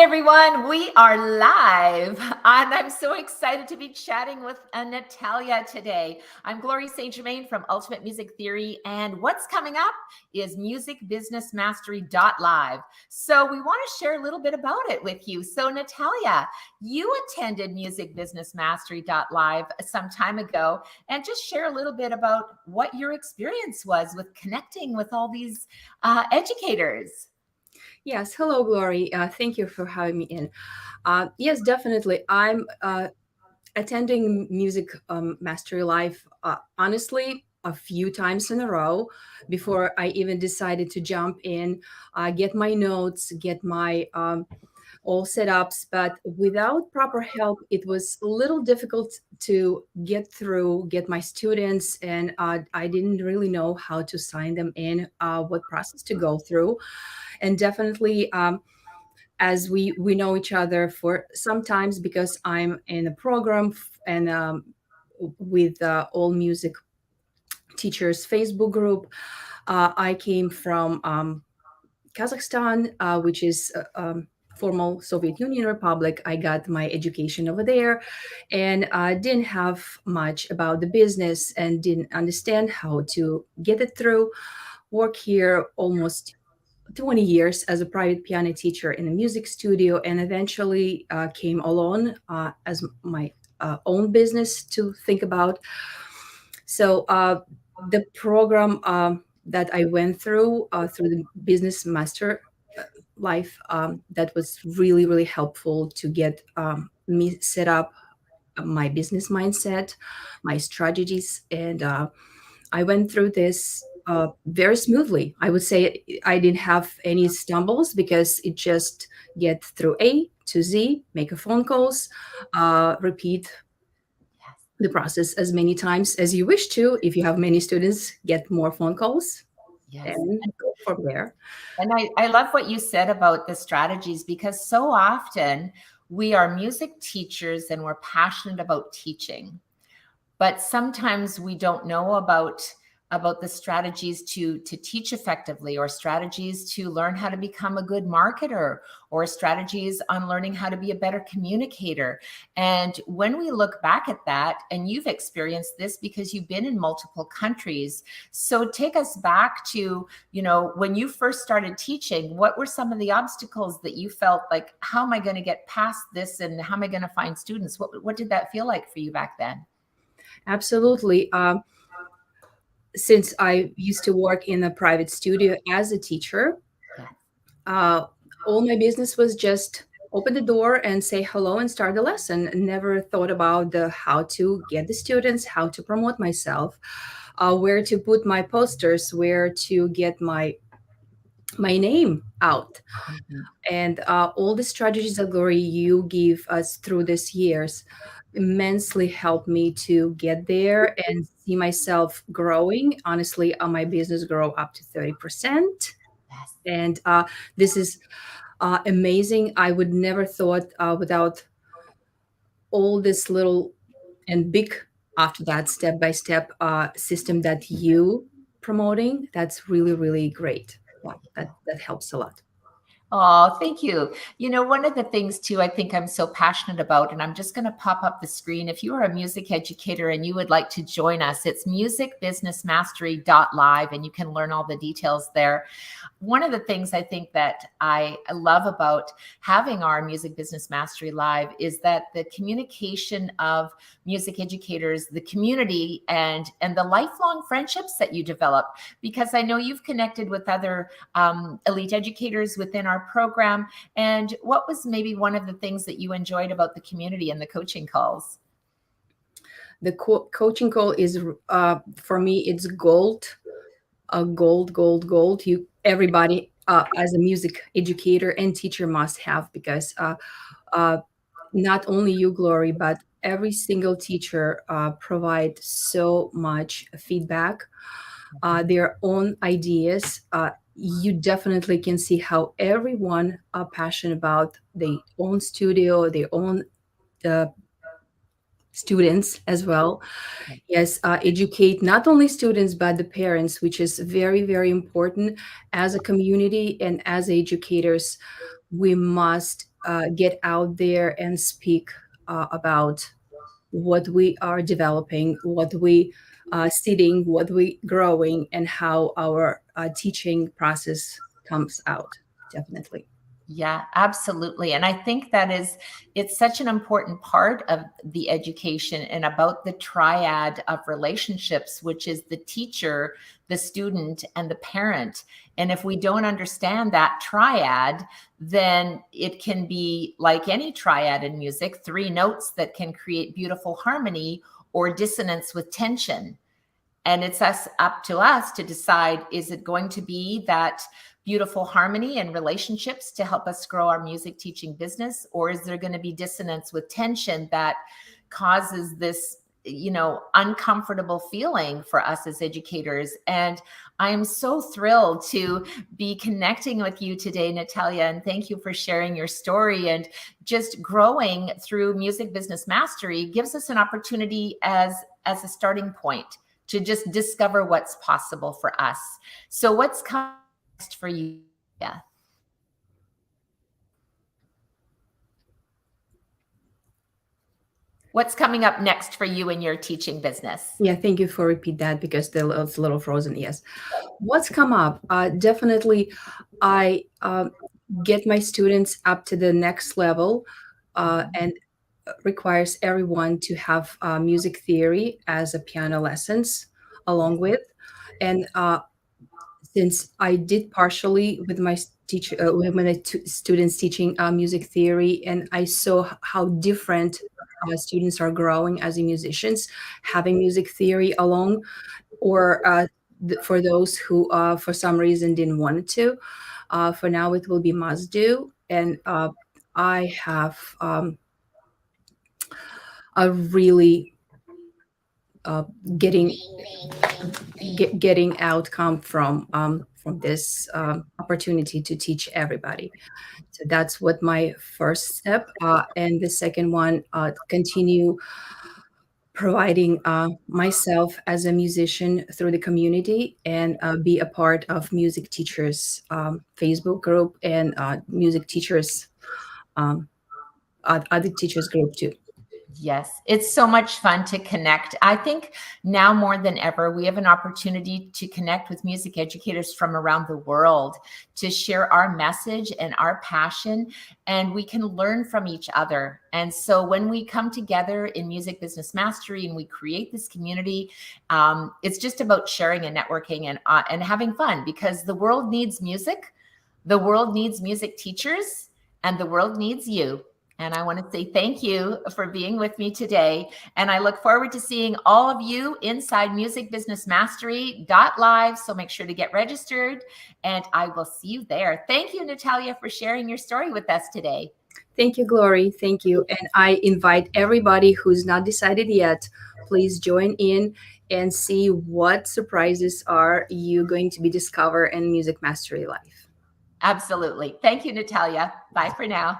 Everyone. We are live, and I'm so excited to be chatting with Natalia today. I'm Gloria St. Germain from Ultimate Music Theory, and what's coming up is Music Business Mastery Live. So, we want to share a little bit about it with you. So, Natalia, you attended Music Business Mastery Live some time ago, and just share a little bit about what your experience was with connecting with all these educators. Yes, hello, Glory. Thank you for having me in. Yes, definitely. I'm attending Music Mastery Live, honestly, a few times in a row before I even decided to jump in, get my notes, get my all setups. But without proper help, it was a little difficult to get through, get my students, and I didn't really know how to sign them in, what process to go through. And definitely, as we know each other for sometimes because I'm in a program and with All Music Teachers Facebook group. I came from Kazakhstan, which is formal Soviet Union Republic. I got my education over there, and didn't have much about the business and didn't understand how to get it through. Work here almost 20 years as a private piano teacher in a music studio, and eventually came alone as my own business to think about. So the program that I went through the business master life, that was really really helpful to get me set up my business mindset, my strategies, and I went through this very smoothly. I would say I didn't have any stumbles because it just get through A to Z, make a phone calls, repeat the process as many times as you wish to. If you have many students, get more phone calls Yes. and go from there. And I love what you said about the strategies, because so often we are music teachers and we're passionate about teaching, but sometimes we don't know about the strategies to teach effectively, or strategies to learn how to become a good marketer, or strategies on learning how to be a better communicator. And when we look back at that, and you've experienced this because you've been in multiple countries, so take us back to, when you first started teaching, what were some of the obstacles that you felt like, how am I going to get past this, and how am I going to find students? What did that feel like for you back then? Absolutely. Since I used to work in a private studio as a teacher, Yeah. uh, all my business was just open the door and say hello and start the lesson. Never thought about the how to get the students, how to promote myself, where to put my posters, where to get my name out, Mhm. and all the strategies that Glory you give us through these years immensely helped me to get there and see myself growing. Honestly, my business grow up to 30%, Yes. and this is amazing. I would never thought without all this little and big after that step by step system that you promoting. That's really really great. Yeah, that helps a lot. Oh, thank you. One of the things too, I think I'm so passionate about, and I'm just going to pop up the screen. If you are a music educator and you would like to join us, it's musicbusinessmastery.live, and you can learn all the details there. One of the things I think that I love about having our Music Business Mastery Live is that the communication of music educators, the community, and the lifelong friendships that you develop, because I know you've connected with other elite educators within our program. And what was maybe one of the things that you enjoyed about the community and the coaching calls? The coaching call is for me it's gold, gold. You everybody as a music educator and teacher must have, because uh, not only you, Glory, but every single teacher provide so much feedback, their own ideas. You definitely can see how everyone are passionate about their own studio, their own uh, students as well. Yes, educate not only students but the parents, which is very very important as a community and as educators. we must get out there and speak about what we are developing, what we seeding, what we growing, and how our teaching process comes out. Definitely. Yeah, absolutely. And I think it's such an important part of the education and about the triad of relationships, which is the teacher, the student, and the parent. And if we don't understand that triad, then it can be like any triad in music, three notes that can create beautiful harmony or dissonance with tension. And it's up to us to decide, is it going to be that beautiful harmony and relationships to help us grow our music teaching business? Or is there going to be dissonance with tension that causes this, uncomfortable feeling for us as educators? And I am so thrilled to be connecting with you today, Natalia, and thank you for sharing your story. And just growing through Music Business Mastery gives us an opportunity as a starting point to just discover what's possible for us. So what's coming next for you? Yeah. What's coming up next for you in your teaching business? Yeah, thank you for repeat that because it's a little frozen. Yes. What's come up? Definitely, I get my students up to the next level, and requires everyone to have music theory as a piano lessons along with. And since I did partially with my teacher, with my students teaching music theory, and I saw how different students are growing as musicians, having music theory along, or for those who, for some reason, didn't want to. For now, it will be must do, and I have a really getting outcome from this opportunity to teach everybody. So that's what my first step, and the second one, continue providing myself as a musician through the community, and be a part of music teachers Facebook group, and music teachers other teachers group too. Yes, it's so much fun to connect. I think now more than ever, we have an opportunity to connect with music educators from around the world to share our message and our passion, and we can learn from each other. And so when we come together in Music Business Mastery and we create this community, it's just about sharing and networking and having fun, because the world needs music, the world needs music teachers, and the world needs you. And I want to say thank you for being with me today. And I look forward to seeing all of you inside musicbusinessmastery.live. So make sure to get registered, and I will see you there. Thank you, Natalia, for sharing your story with us today. Thank you, Glory. Thank you. And I invite everybody who's not decided yet, please join in and see what surprises are you going to be discover in Music Mastery Live. Absolutely. Thank you, Natalia. Bye for now.